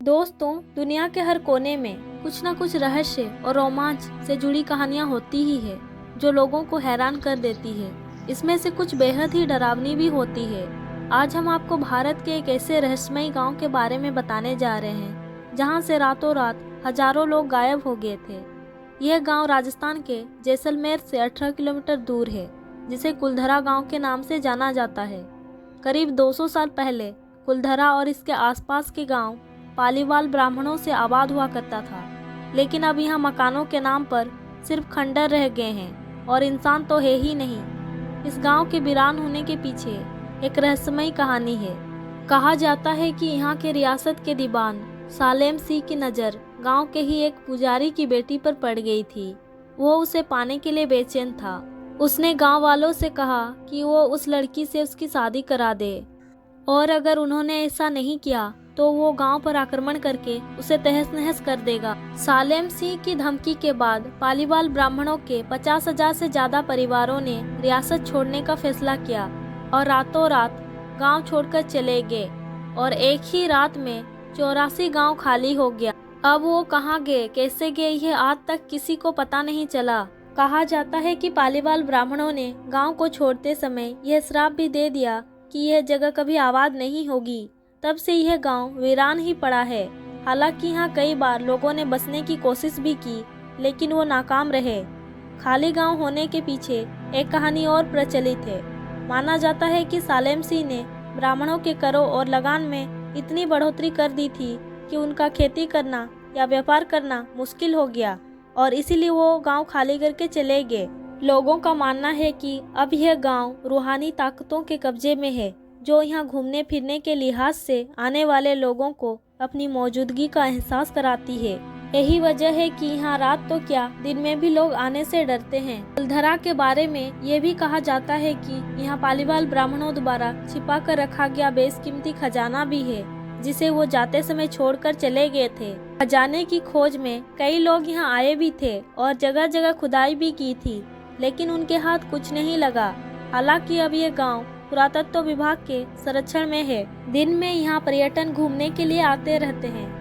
दोस्तों, दुनिया के हर कोने में कुछ ना कुछ रहस्य और रोमांच से जुड़ी कहानियां होती ही है जो लोगों को हैरान कर देती है। इसमें से कुछ बेहद ही डरावनी भी होती है। आज हम आपको भारत के एक ऐसे रहस्यमयी गांव के बारे में बताने जा रहे हैं जहां से रातों रात हजारों लोग गायब हो गए थे। यह गांव राजस्थान के जैसलमेर से 18 किलोमीटर दूर है, जिसे कुलधरा गांव के नाम से जाना जाता है। करीब 200 साल पहले कुलधरा और इसके आसपास के गांव पालीवाल ब्राह्मणों से आबाद हुआ करता था, लेकिन अब यहाँ मकानों के नाम पर सिर्फ खंडर रह गए हैं और इंसान तो है ही नहीं। इस गांव के वीरान होने के पीछे एक रहस्यमयी कहानी है। कहा जाता है कि यहाँ के रियासत के दीवान सालेम सिंह की नज़र गांव के ही एक पुजारी की बेटी पर पड़ गई थी। वो उसे पाने के लिए बेचैन था। उसने गांव वालों से कहा कि वो उस लड़की से उसकी शादी करा दे, और अगर उन्होंने ऐसा नहीं किया तो वो गांव पर आक्रमण करके उसे तहस नहस कर देगा। सालेम सिंह की धमकी के बाद पालीवाल ब्राह्मणों के 50,000 से ज्यादा परिवारों ने रियासत छोड़ने का फैसला किया और रातों रात गांव छोड़कर चले गए, और एक ही रात में 84 गांव खाली हो गया। अब वो कहाँ गए, कैसे गए, ये आज तक किसी को पता नहीं चला। कहा जाता है कि पालीवाल ब्राह्मणों ने गांव को छोड़ते समय यह श्राप भी दे दिया कि यह जगह कभी आबाद नहीं होगी। तब से यह गांव वीरान ही पड़ा है। हालांकि यहाँ कई बार लोगों ने बसने की कोशिश भी की, लेकिन वो नाकाम रहे। खाली गांव होने के पीछे एक कहानी और प्रचलित है। माना जाता है कि सालेम सिंह ने ब्राह्मणों के करों और लगान में इतनी बढ़ोतरी कर दी थी कि उनका खेती करना या व्यापार करना मुश्किल हो गया, और इसीलिए वो गाँव खाली करके चले गए। लोगों का मानना है कि अब यह गांव रूहानी ताकतों के कब्जे में है, जो यहाँ घूमने फिरने के लिहाज से आने वाले लोगों को अपनी मौजूदगी का एहसास कराती है। यही वजह है कि यहाँ रात तो क्या, दिन में भी लोग आने से डरते हैं। कुलधरा के बारे में ये भी कहा जाता है कि यहाँ पालीवाल ब्राह्मणों द्वारा छिपा कर रखा गया बेशकीमती खजाना भी है, जिसे वो जाते समय छोड़कर चले गए थे। खजाने की खोज में कई लोग यहाँ आए भी थे और जगह जगह खुदाई भी की थी, लेकिन उनके हाथ कुछ नहीं लगा। हालांकि अब ये गांव पुरातत्व विभाग के संरक्षण में है। दिन में यहाँ पर्यटन घूमने के लिए आते रहते हैं।